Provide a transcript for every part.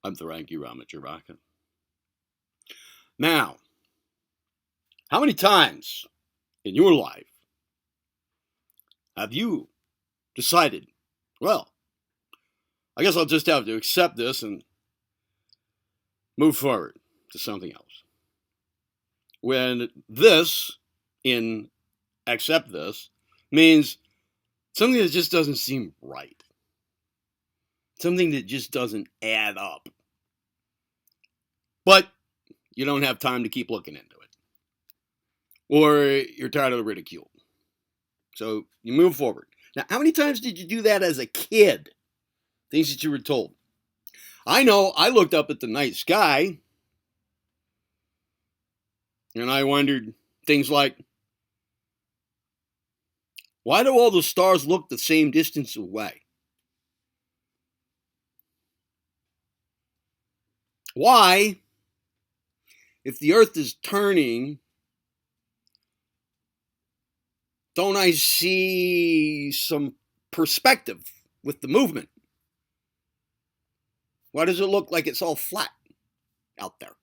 I'm Theron Ramacharaka. Now, how many times in your life have you decided, well, I guess I'll just have to accept this and move forward to something else? When this, in accept this, means something that just doesn't seem right, something that just doesn't add up. But you don't have time to keep looking into it, or you're tired of the ridicule. So you move forward. Now, how many times did you do that as a kid? Things that you were told. I know I looked up at the night sky and I wondered things like, why do all the stars look the same distance away? Why, if the earth is turning, don't I see some perspective with the movement? Why does it look like it's all flat out there?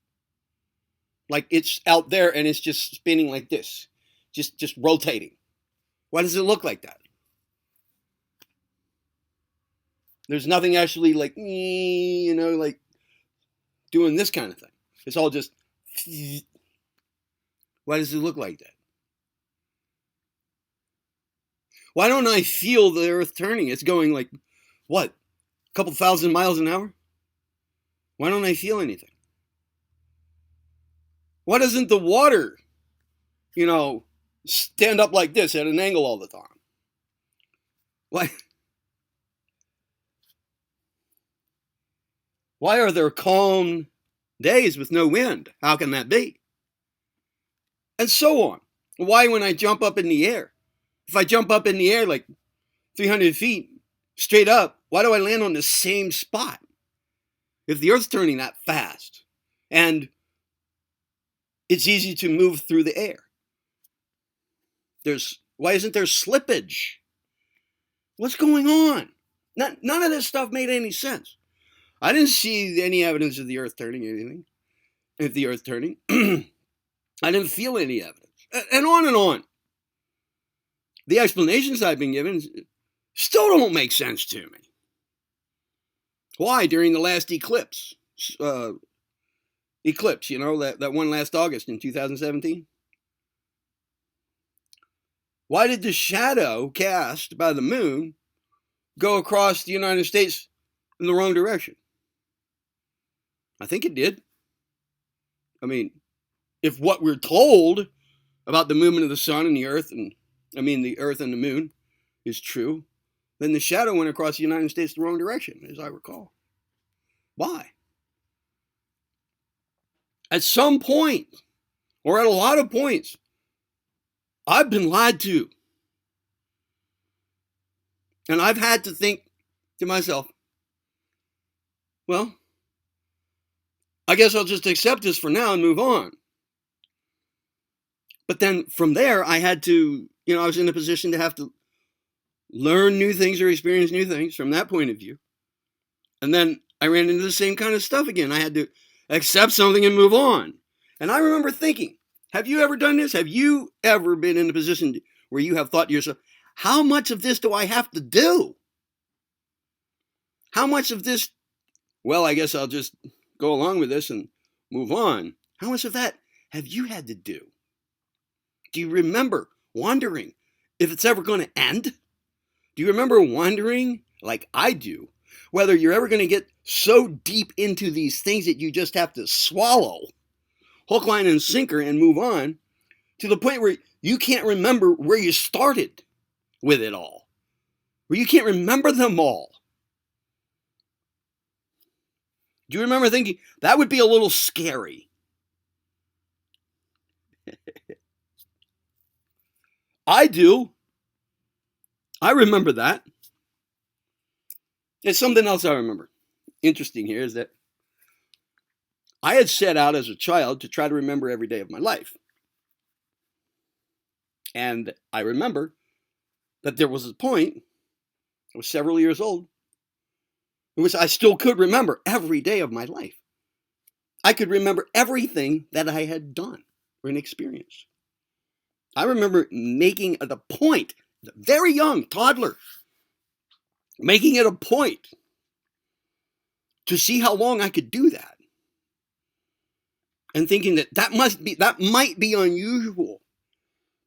Like it's out there and it's just spinning like this, just rotating. Why does it look like that? There's nothing actually like, like doing this kind of thing. It's all just, why does it look like that? Why don't I feel the earth turning? It's going like, what, a couple thousand miles an hour? Why don't I feel anything? Why doesn't the water, stand up like this at an angle all the time? Why? Why are there calm days with no wind? How can that be? And so on. Why, when I jump up in the air, if I jump up in the air like 300 feet straight up, why do I land on the same spot? If the earth's turning that fast and it's easy to move through the air, why isn't there slippage? What's going on? None of this stuff made any sense. I didn't see any evidence of the earth turning or anything. If the earth turning, I didn't feel any evidence. And on and on. The explanations I've been given still don't make sense to me. Why, during the last eclipse, that one last August in 2017? Why did the shadow cast by the moon go across the United States in the wrong direction? I think it did. I mean, if what we're told about the movement of the sun and the earth, the earth and the moon is true, then the shadow went across the United States the wrong direction, as I recall. Why? At some point, or at a lot of points, I've been lied to. And I've had to think to myself, well, I guess I'll just accept this for now and move on. But then from there, I had to, I was in a position to have to learn new things or experience new things from that point of view. And then I ran into the same kind of stuff again. I had to accept something and move on. And I remember thinking, have you ever done this? Have you ever been in a position where you have thought to yourself, how much of this do I have to do? How much of this, well, I guess I'll just go along with this and move on. How much of that have you had to do? Do you remember wondering if it's ever going to end? Do you remember wondering, like I do, whether you're ever going to get so deep into these things that you just have to swallow, hook, line, and sinker, and move on to the point where you can't remember where you started with it all, where you can't remember them all? Do you remember thinking, that would be a little scary? I do. I remember that. There's something else I remember. Interesting here is that I had set out as a child to try to remember every day of my life. And I remember that there was a point, I was several years old, which I still could remember every day of my life. I could remember everything that I had done or experienced. I remember making it a point, very young toddler, making it a point to see how long I could do that, and thinking that might be unusual,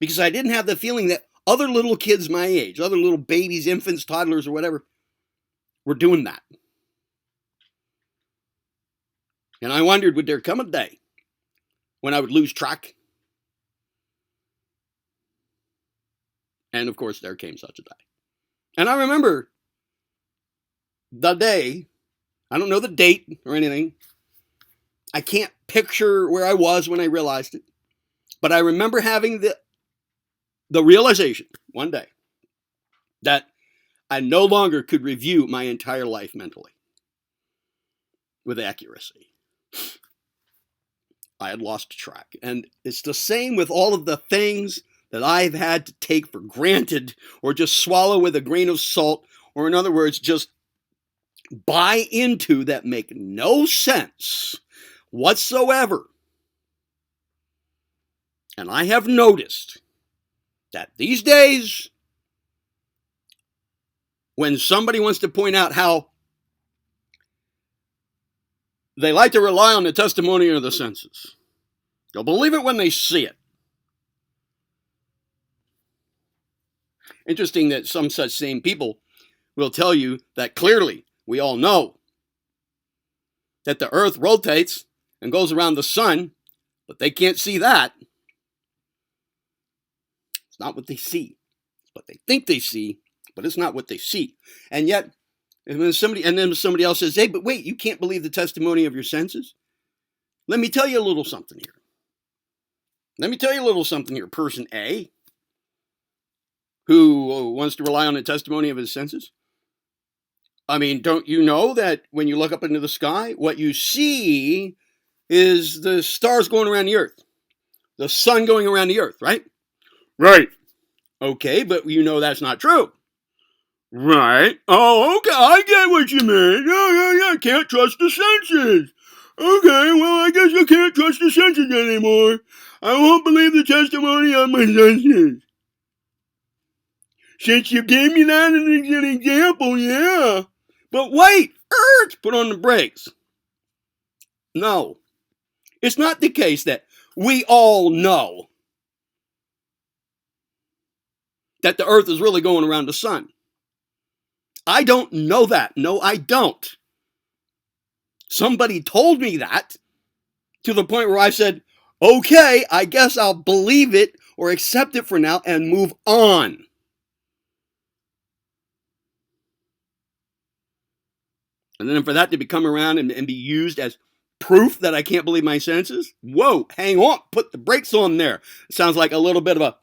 because I didn't have the feeling that other little kids my age, other little babies, infants, toddlers, or whatever, were doing that. And I wondered, would there come a day when I would lose track? And of course, there came such a day. And I remember the day. I don't know the date or anything. I can't picture where I was when I realized it. But I remember having the realization one day that I no longer could review my entire life mentally with accuracy. I had lost track. And it's the same with all of the things that I've had to take for granted, or just swallow with a grain of salt, or in other words, just buy into, that make no sense whatsoever. And I have noticed that these days, when somebody wants to point out how they like to rely on the testimony of the senses, they'll believe it when they see it. Interesting that some such same people will tell you that clearly we all know that the earth rotates and goes around the sun, but they can't see that. It's not what they see. It's what they think they see, but it's not what they see. And yet, then somebody else says, hey, but wait, you can't believe the testimony of your senses? Let me tell you a little something here. Person A, who wants to rely on the testimony of his senses. I mean, don't you know that when you look up into the sky, what you see is the stars going around the earth, the sun going around the earth, right? Right. Okay, but you know that's not true. Right. Oh, okay, I get what you mean. Yeah, can't trust the senses. Okay, well, I guess I can't trust the senses anymore. I won't believe the testimony of my senses. Since you gave me that as an example, yeah. But wait, put on the brakes. No, it's not the case that we all know that the earth is really going around the sun. I don't know that. No, I don't. Somebody told me that, to the point where I said, okay, I guess I'll believe it or accept it for now and move on. And then for that to come around and be used as proof that I can't believe my senses? Whoa, hang on, put the brakes on there. It sounds like a little bit of a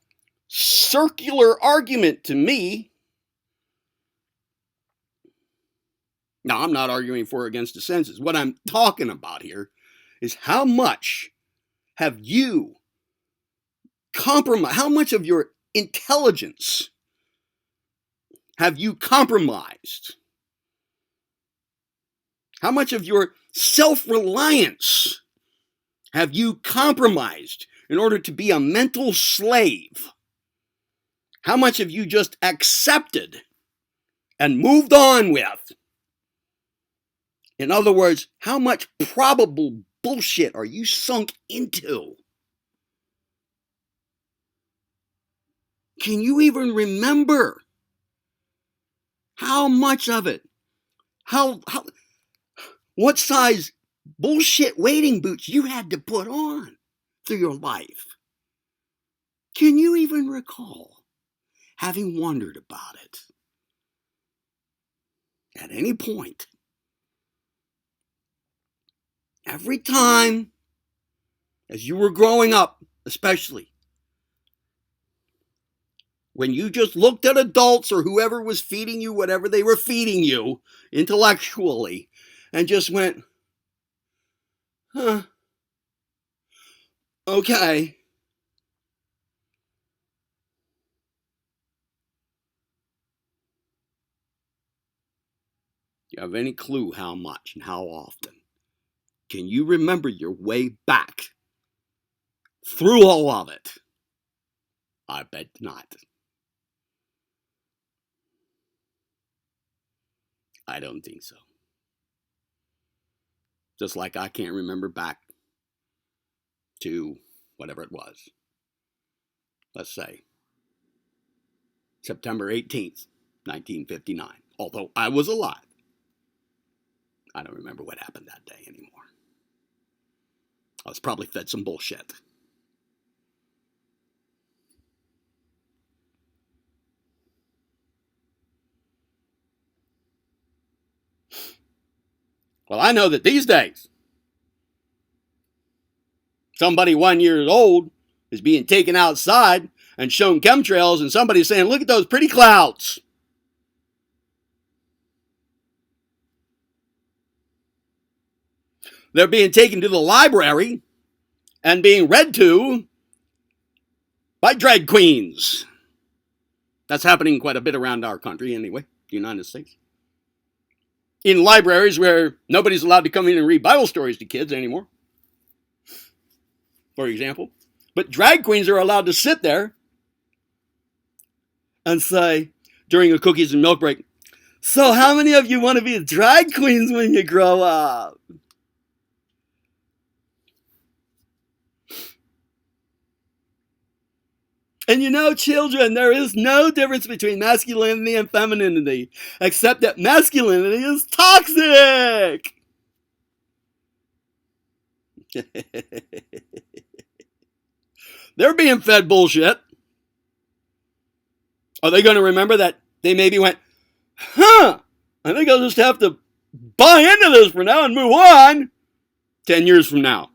circular argument to me. Now, I'm not arguing for or against the senses. What I'm talking about here is how much have you compromised, how much of your intelligence have you compromised? How much of your self-reliance have you compromised in order to be a mental slave? How much have you just accepted and moved on with? In other words, how much probable bullshit are you sunk into? Can you even remember how much of it? What size bullshit wading boots you had to put on through your life? Can you even recall having wondered about it at any point? Every time, as you were growing up, especially, when you just looked at adults or whoever was feeding you whatever they were feeding you intellectually, and just went, huh, okay. you have any clue how much and how often? Can you remember your way back through all of it? I bet not. I don't think so. Just like I can't remember back to whatever it was. Let's say September 18th, 1959. Although I was alive, I don't remember what happened that day anymore. I was probably fed some bullshit. Well, I know that these days, somebody 1 year old is being taken outside and shown chemtrails, and somebody's saying, look at those pretty clouds. They're being taken to the library and being read to by drag queens. That's happening quite a bit around our country anyway, the United States. In libraries where nobody's allowed to come in and read Bible stories to kids anymore, for example. But drag queens are allowed to sit there and say, during a cookies and milk break, so how many of you want to be drag queens when you grow up? And you know, children, there is no difference between masculinity and femininity, except that masculinity is toxic. They're being fed bullshit. Are they going to remember that they maybe went, I think I'll just have to buy into this for now and move on 10 years from now?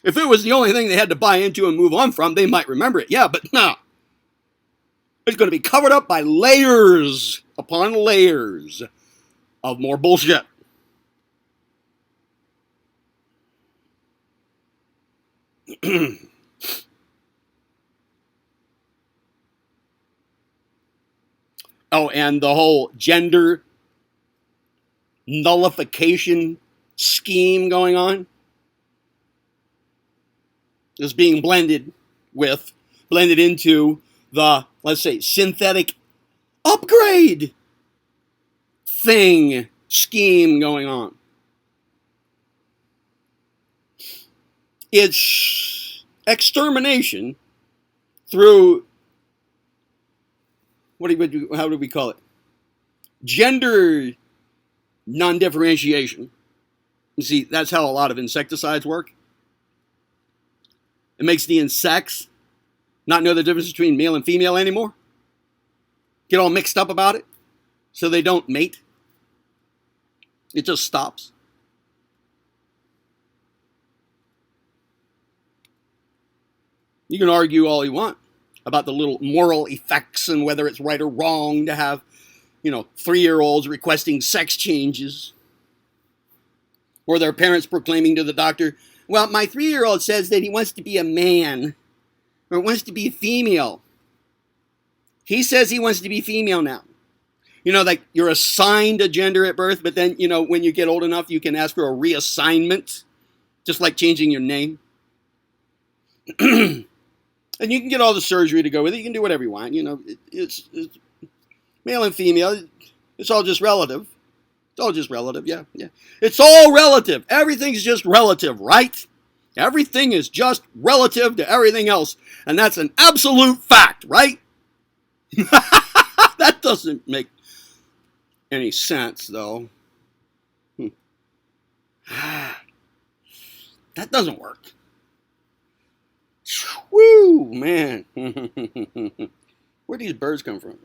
If it was the only thing they had to buy into and move on from, they might remember it. Yeah, but no. It's going to be covered up by layers upon layers of more bullshit. Oh, and the whole gender nullification scheme going on is being blended into the, let's say, synthetic upgrade scheme going on. It's extermination through, how do we call it? Gender non-differentiation. You see, that's how a lot of insecticides work. It makes the insects not know the difference between male and female anymore. Get all mixed up about it, so they don't mate. It just stops. You can argue all you want about the little moral effects and whether it's right or wrong to have, 3-year-olds requesting sex changes. Or their parents proclaiming to the doctor, well, my 3-year-old says that he wants to be a man or wants to be a female. He says he wants to be female now. Like you're assigned a gender at birth, but then, when you get old enough, you can ask for a reassignment, just like changing your name. And you can get all the surgery to go with it. You can do whatever you want. It's male and female. It's all just relative. It's all just relative, yeah. It's all relative. Everything's just relative, right? Everything is just relative to everything else. And that's an absolute fact, right? That doesn't make any sense, though. That doesn't work. Woo, man. Where do these birds come from?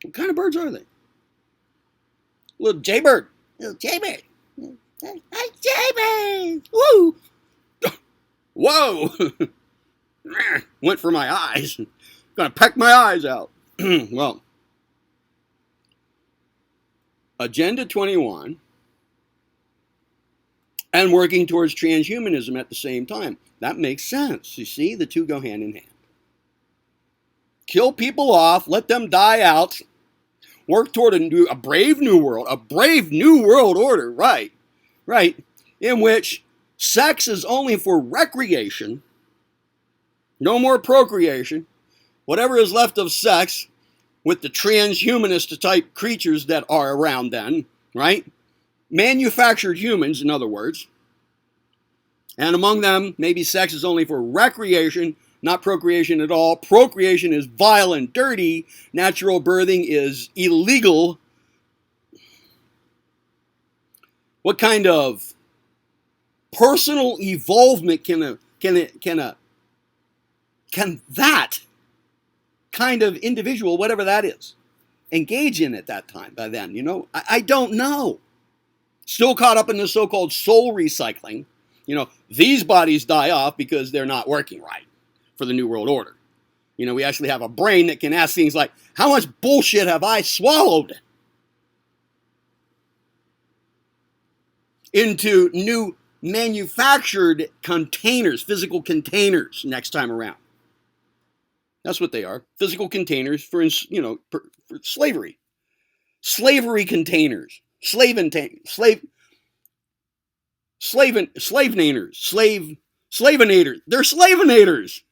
What kind of birds are they? Little jaybird. Little jaybird. Hi, jaybird. Woo. Whoa. Went for my eyes. Gonna peck my eyes out. Well, Agenda 21 and working towards transhumanism at the same time. That makes sense. You see, the two go hand in hand. kill people off, let them die out, work toward a brave new world order, right, in which sex is only for recreation, no more procreation, whatever is left of sex with the transhumanist type creatures that are around then, right? Manufactured humans, in other words. And among them, maybe sex is only for recreation, not procreation at all. Procreation is vile and dirty. Natural birthing is illegal. What kind of personal evolvement can that kind of individual, whatever that is, engage in at that time, by then? I don't know. Still caught up in the so-called soul recycling. These bodies die off because they're not working right for the New World Order. We actually have a brain that can ask things like, how much bullshit have I swallowed? Into new manufactured containers, physical containers next time around. That's what they are. Physical containers for slavery. Slavery containers. Slavenators. They're slavenators.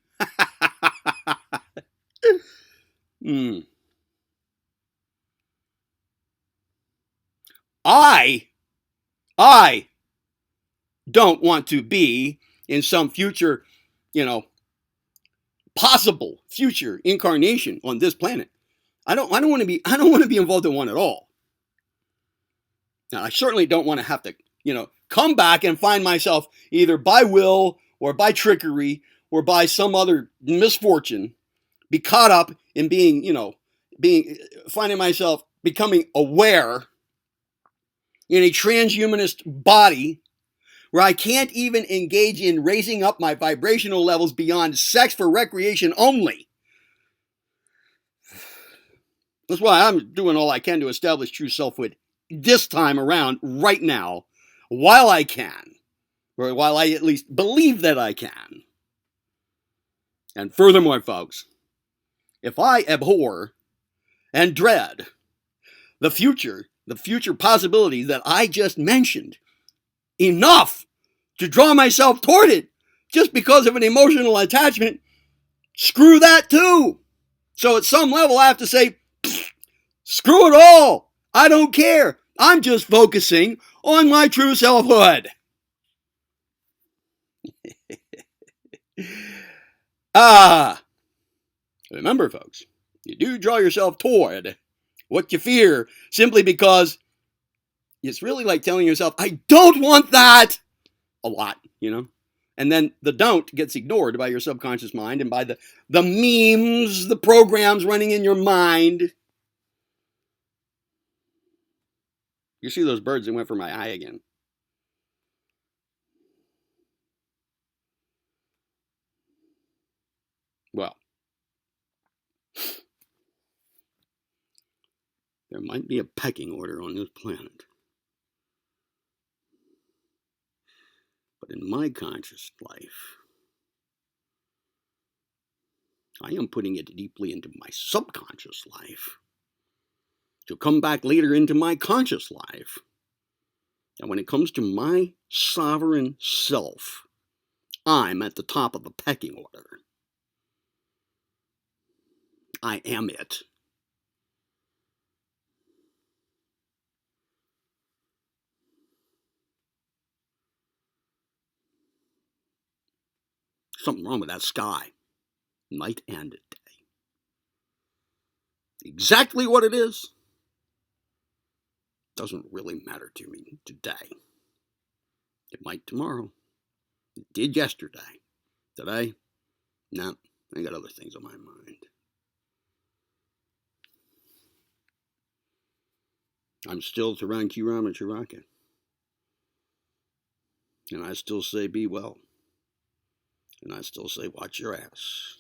I don't want to be in some future, possible future incarnation on this planet. I don't want to be involved in one at all. Now, I certainly don't want to have to, come back and find myself either by will or by trickery or by some other misfortune, be caught up in finding myself becoming aware in a transhumanist body where I can't even engage in raising up my vibrational levels beyond sex for recreation only. That's why I'm doing all I can to establish true selfhood this time around, right now, while I can, or while I at least believe that I can. And furthermore, folks, if I abhor and dread the future possibilities that I just mentioned enough to draw myself toward it just because of an emotional attachment, screw that too. So at some level, I have to say, screw it all. I don't care. I'm just focusing on my true selfhood. Remember, folks, you do draw yourself toward what you fear simply because it's really like telling yourself, I don't want that, a lot, And then the don't gets ignored by your subconscious mind and by the memes, the programs running in your mind. You see those birds that went for my eye again. Well, there might be a pecking order on this planet. But in my conscious life, I am putting it deeply into my subconscious life to come back later into my conscious life. And when it comes to my sovereign self, I'm at the top of the pecking order. I am it. Something wrong with that sky, night and day. Exactly what it is doesn't really matter to me today. It might tomorrow. It did yesterday. Today, no, I got other things on my mind. I'm still Theron Ramacharaka. And I still say be well. And I still say watch your ass.